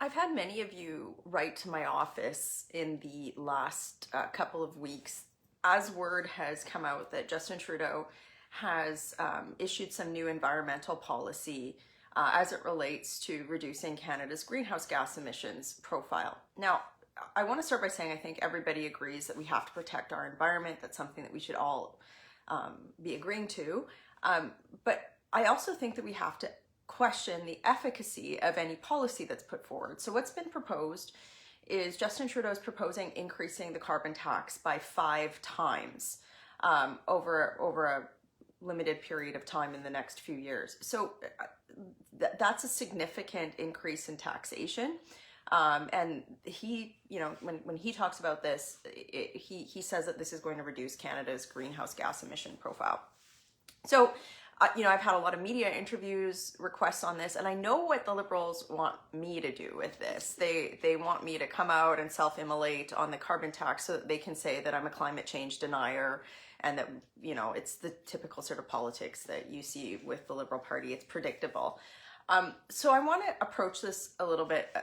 I've had many of you write to my office in the last couple of weeks as word has come out that Justin Trudeau has issued some new environmental policy as it relates to reducing Canada's greenhouse gas emissions profile. Now, I want to start by saying I think everybody agrees that we have to protect our environment. That's something that we should all be agreeing to. But I also think that we have to question the efficacy of any policy that's put forward. So what's been proposed is Justin Trudeau is proposing increasing the carbon tax by 5 times over a limited period of time in the next few years. So that's a significant increase in taxation. And he, when he talks about this, he says that this is going to reduce Canada's greenhouse gas emission profile. So I've had a lot of media interviews, requests on this, and I know what the Liberals want me to do with this. They want me to come out and self-immolate on the carbon tax so that they can say that I'm a climate change denier and that, it's the typical sort of politics that you see with the Liberal Party. It's predictable. So I want to approach this a little bit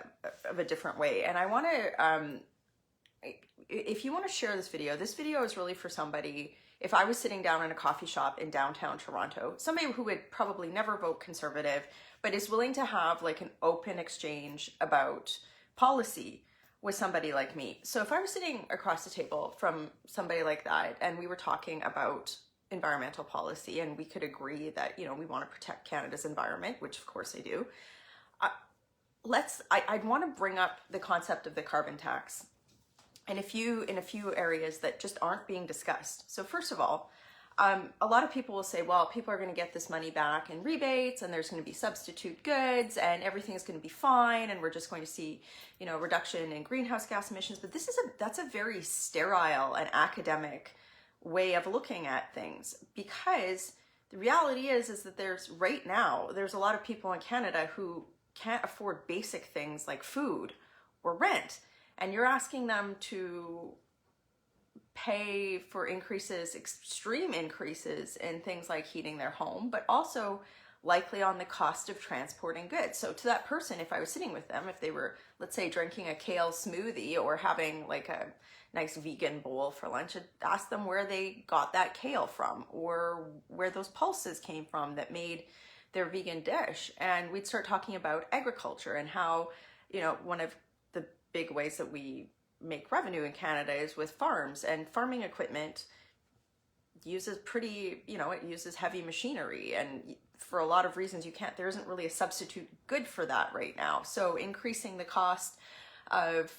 of a different way. And I want to, if you want to share this video is really for somebody. If I was sitting down in a coffee shop in downtown Toronto, somebody who would probably never vote Conservative, but is willing to have like an open exchange about policy with somebody like me. So if I was sitting across the table from somebody like that and we were talking about environmental policy and we could agree that, we want to protect Canada's environment, which of course I do, I'd want to bring up the concept of the carbon tax in a few areas that just aren't being discussed. So first of all, a lot of people will say, well, people are going to get this money back in rebates and there's going to be substitute goods and everything's going to be fine and we're just going to see, reduction in greenhouse gas emissions. But that's a very sterile and academic way of looking at things, because the reality is that there's a lot of people in Canada who can't afford basic things like food or rent. And you're asking them to pay for extreme increases in things like heating their home, but also likely on the cost of transporting goods. So to that person, if I was sitting with them, if they were, let's say, drinking a kale smoothie or having like a nice vegan bowl for lunch, I'd ask them where they got that kale from or where those pulses came from that made their vegan dish. And we'd start talking about agriculture and how, one of the big ways that we make revenue in Canada is with farms, and farming equipment uses it uses heavy machinery, and for a lot of reasons there isn't really a substitute good for that right now. So increasing the cost of,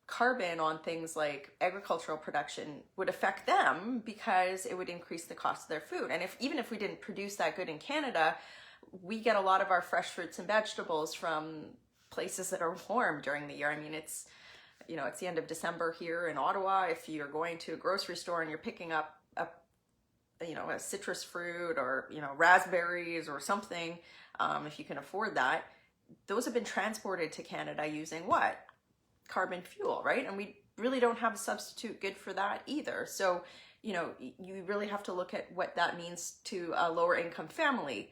carbon on things like agricultural production would affect them because it would increase the cost of their food. And even if we didn't produce that good in Canada, we get a lot of our fresh fruits and vegetables from places that are warm during the year. I mean, it's the end of December here in Ottawa. If you're going to a grocery store and you're picking up a citrus fruit or, raspberries or something, if you can afford that, those have been transported to Canada using what? Carbon fuel, right? And we really don't have a substitute good for that either. So, you really have to look at what that means to a lower income family,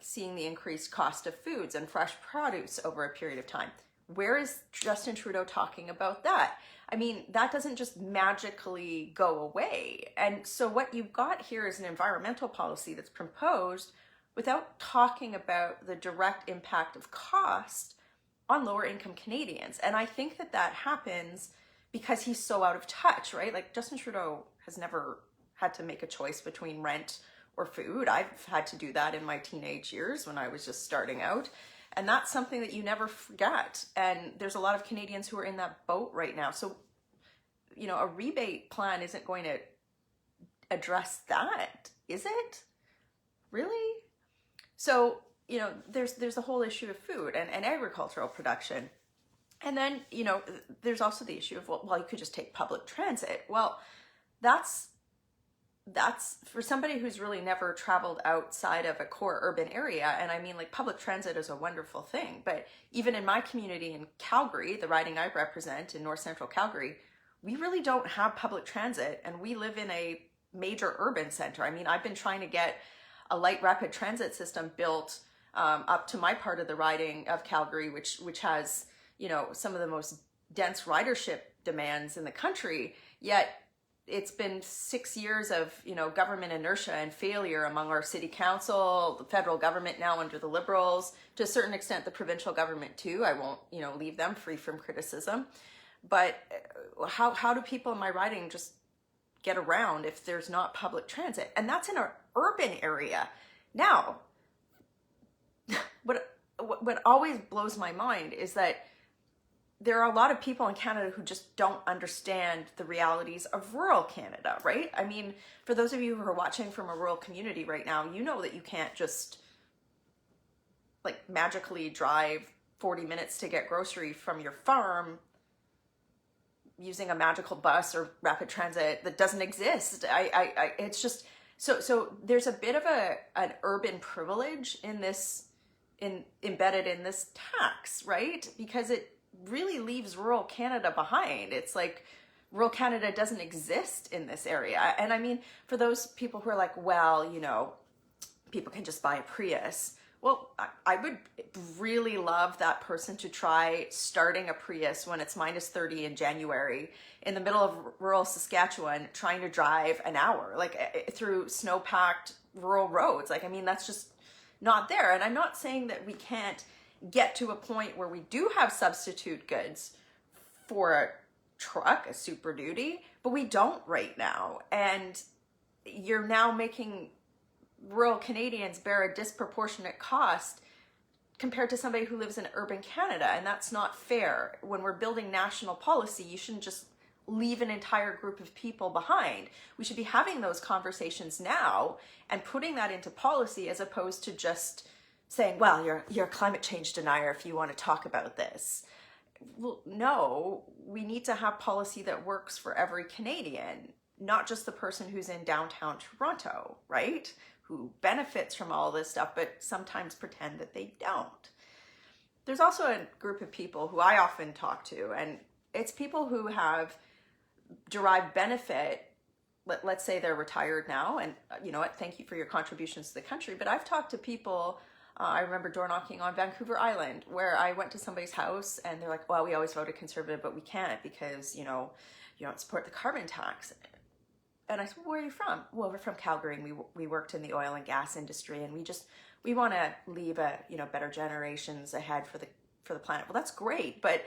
seeing the increased cost of foods and fresh produce over a period of time. Where is Justin Trudeau talking about that? I mean, that doesn't just magically go away. And so what you've got here is an environmental policy that's proposed without talking about the direct impact of cost on lower income Canadians. And I think that happens because he's so out of touch, right? Like Justin Trudeau has never had to make a choice between rent or food. I've had to do that in my teenage years when I was just starting out. And that's something that you never forget. And there's a lot of Canadians who are in that boat right now. So, a rebate plan isn't going to address that, is it? Really? So, there's the whole issue of food and agricultural production. And then, there's also the issue of, well, you could just take public transit. Well, that's for somebody who's really never traveled outside of a core urban area. And I mean, like, public transit is a wonderful thing, but even in my community in Calgary, the riding I represent in North Central Calgary, we really don't have public transit, and we live in a major urban center. I mean, I've been trying to get a light rapid transit system built up to my part of the riding of Calgary, which has, you know, some of the most dense ridership demands in the country. Yet it's been 6 years of, you know, government inertia and failure among our city council, the federal government now under the Liberals, to a certain extent the provincial government too. I won't, you know, leave them free from criticism. But how do people in my riding just get around if there's not public transit? And that's in an urban area. Now, what always blows my mind is that there are a lot of people in Canada who just don't understand the realities of rural Canada, right? I mean, for those of you who are watching from a rural community right now, you know that you can't just like magically drive 40 minutes to get grocery from your farm using a magical bus or rapid transit that doesn't exist. It's just, so there's a bit of an urban privilege in this, embedded in this tax, right? Because it really leaves rural Canada behind. It's like rural Canada doesn't exist in this area. And I mean, for those people who are like, well, you know, people can just buy a Prius. Well, I would really love that person to try starting a Prius when it's minus 30 in January in the middle of rural Saskatchewan, trying to drive an hour, like through snow-packed rural roads. Like, I mean, that's just not there. And I'm not saying that we can't get to a point where we do have substitute goods for a truck, a Super Duty, but we don't right now. And you're now making rural Canadians bear a disproportionate cost compared to somebody who lives in urban Canada, and that's not fair. When we're building national policy, you shouldn't just leave an entire group of people behind. We should be having those conversations now and putting that into policy, as opposed to just saying, well, you're a climate change denier if you want to talk about this. Well, no, we need to have policy that works for every Canadian, not just the person who's in downtown Toronto, right? Who benefits from all this stuff, but sometimes pretend that they don't. There's also a group of people who I often talk to, and it's people who have derived benefit. Let's say they're retired now, and you know what, thank you for your contributions to the country, but I've talked to people, I remember door knocking on Vancouver Island, where I went to somebody's house and they're like, well, we always voted Conservative, but we can't because, you know, you don't support the carbon tax. And I said, well, where are you from? Well, we're from Calgary, and we worked in the oil and gas industry, and we want to leave a, you know, better generations ahead for the planet. Well, that's great, but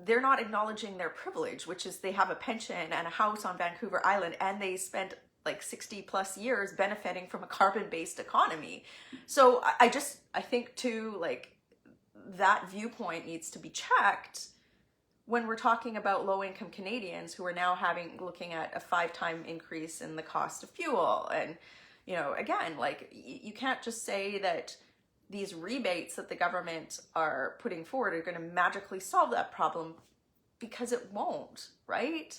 they're not acknowledging their privilege, which is they have a pension and a house on Vancouver Island, and they spent like 60 plus years benefiting from a carbon-based economy. So I think too, like, that viewpoint needs to be checked when we're talking about low-income Canadians who are now looking at a 5-time increase in the cost of fuel. And, you know, again, like, you can't just say that these rebates that the government are putting forward are going to magically solve that problem, because it won't, right?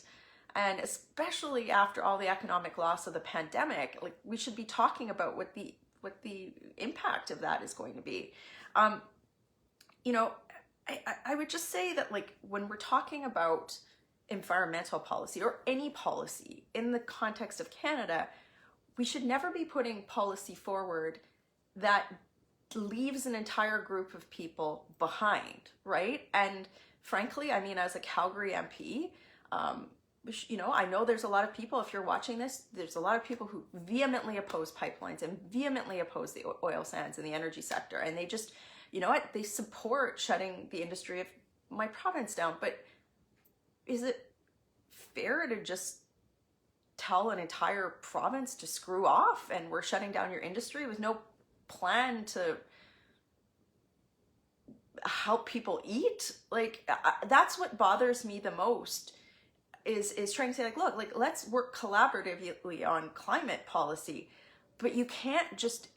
And especially after all the economic loss of the pandemic, like, we should be talking about what the impact of that is going to be. You know, I would just say that, like, when we're talking about environmental policy or any policy in the context of Canada, we should never be putting policy forward that leaves an entire group of people behind, right? And frankly, I mean, as a Calgary MP, you know, I know there's a lot of people, if you're watching this, there's a lot of people who vehemently oppose pipelines and vehemently oppose the oil sands in the energy sector. And they just, you know what, they support shutting the industry of my province down. But is it fair to just tell an entire province to screw off and we're shutting down your industry with no plan to help people eat? Like, that's what bothers me the most, is trying to say, like, look, like, let's work collaboratively on climate policy, but you can't just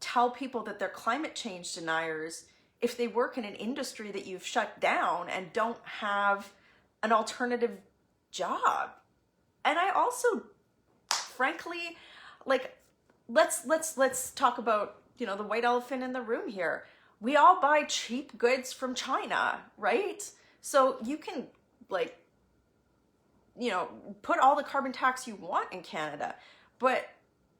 tell people that they're climate change deniers if they work in an industry that you've shut down and don't have an alternative job. And I also, frankly, like, let's talk about, you know, the white elephant in the room here. We all buy cheap goods from China, right? So you can, like, you know, put all the carbon tax you want in Canada, but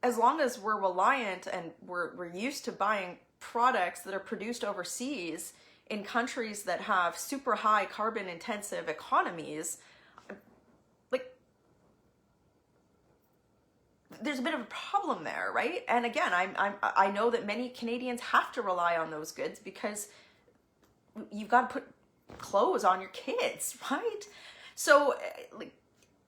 as long as we're reliant and we're used to buying products that are produced overseas in countries that have super high carbon intensive economies, like, there's a bit of a problem there, right? And again, I know that many Canadians have to rely on those goods because you've got to put clothes on your kids, right? So like,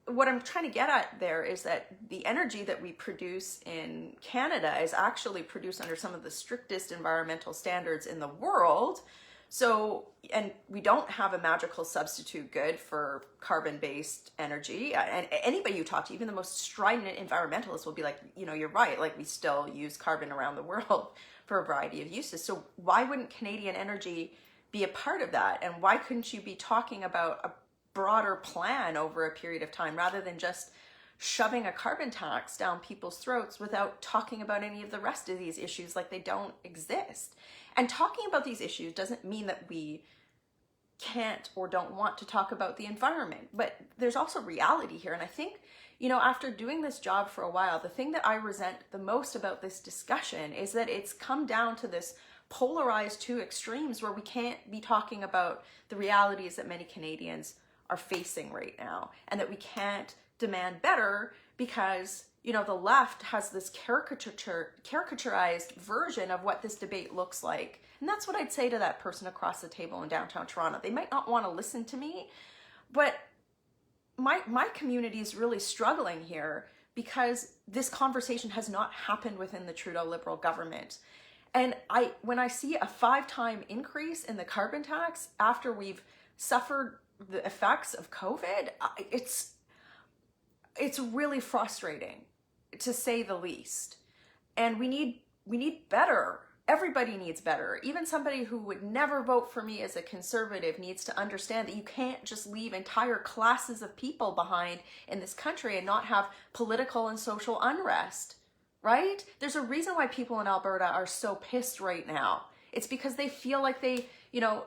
what I'm trying to get at there is that the energy that we produce in Canada is actually produced under some of the strictest environmental standards in the world. So, and we don't have a magical substitute good for carbon-based energy. And anybody you talk to, even the most strident environmentalists, will be like, you know, you're right, like we still use carbon around the world for a variety of uses. So why wouldn't Canadian energy be a part of that? And why couldn't you be talking about a broader plan over a period of time rather than just shoving a carbon tax down people's throats without talking about any of the rest of these issues like they don't exist? And talking about these issues doesn't mean that we can't or don't want to talk about the environment, but there's also reality here. And I think, you know, after doing this job for a while, the thing that I resent the most about this discussion is that it's come down to this polarized two extremes where we can't be talking about the realities that many Canadians are facing right now, and that we can't demand better because, you know, the left has this caricaturized version of what this debate looks like. And that's what I'd say to that person across the table in downtown Toronto. They might not want to listen to me, but my community is really struggling here because this conversation has not happened within the Trudeau Liberal government. And when I see a 5-time increase in the carbon tax after we've suffered the effects of COVID, it's really frustrating, to say the least. And we need better. Everybody needs better. Even somebody who would never vote for me as a conservative needs to understand that you can't just leave entire classes of people behind in this country and not have political and social unrest, right? There's a reason why people in Alberta are so pissed right now. It's because they feel like they, you know,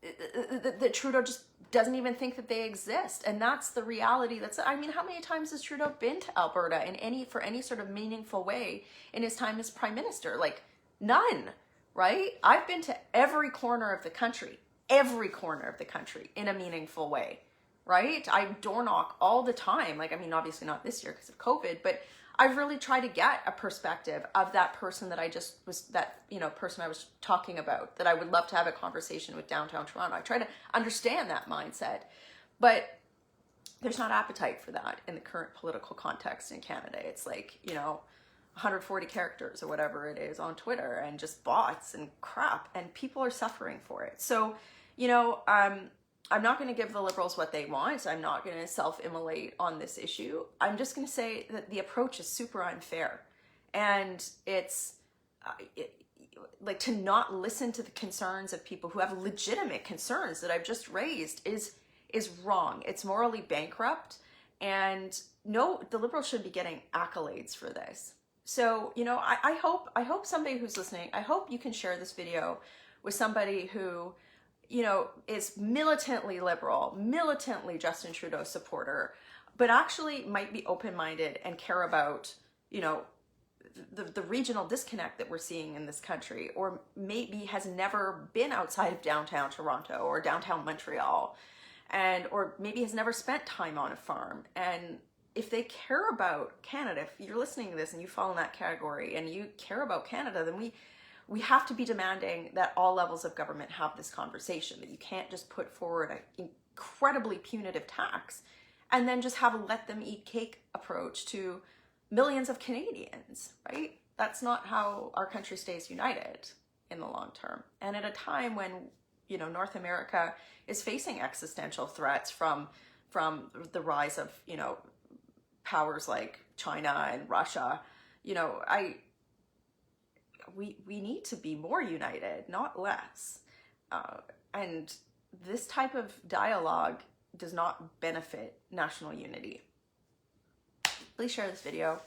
that Trudeau just doesn't even think that they exist. And that's the reality. I mean, how many times has Trudeau been to Alberta for any sort of meaningful way in his time as prime minister? Like, none, right? I've been to every corner of the country in a meaningful way, right? I door knock all the time. Like, I mean, obviously not this year because of COVID, but I've really tried to get a perspective of that person that person I was talking about, that I would love to have a conversation with downtown Toronto. I try to understand that mindset, but there's not appetite for that in the current political context in Canada. It's like, you know, 140 characters or whatever it is on Twitter and just bots and crap, and people are suffering for it. So, you know, I'm not going to give the Liberals what they want. I'm not going to self-immolate on this issue. I'm just going to say that the approach is super unfair. And it's like, to not listen to the concerns of people who have legitimate concerns that I've just raised is wrong. It's morally bankrupt. And no, the Liberals should be getting accolades for this. So, you know, I hope somebody who's listening, I hope you can share this video with somebody who, you know, is militantly Liberal, militantly Justin Trudeau supporter, but actually might be open-minded and care about, you know, the regional disconnect that we're seeing in this country, or maybe has never been outside of downtown Toronto or downtown Montreal, or maybe has never spent time on a farm. And if they care about Canada, if you're listening to this and you fall in that category and you care about Canada, then we have to be demanding that all levels of government have this conversation, that you can't just put forward an incredibly punitive tax and then just have a let them eat cake approach to millions of Canadians, right? That's not how our country stays united in the long term. And at a time when, you know, North America is facing existential threats from the rise of, you know, powers like China and Russia, you know, we need to be more united, not less. And this type of dialogue does not benefit national unity. Please share this video.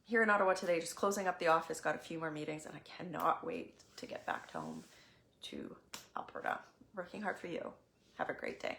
Here in Ottawa today, just closing up the office, got a few more meetings, and I cannot wait to get back home to Alberta. Working hard for you. Have a great day.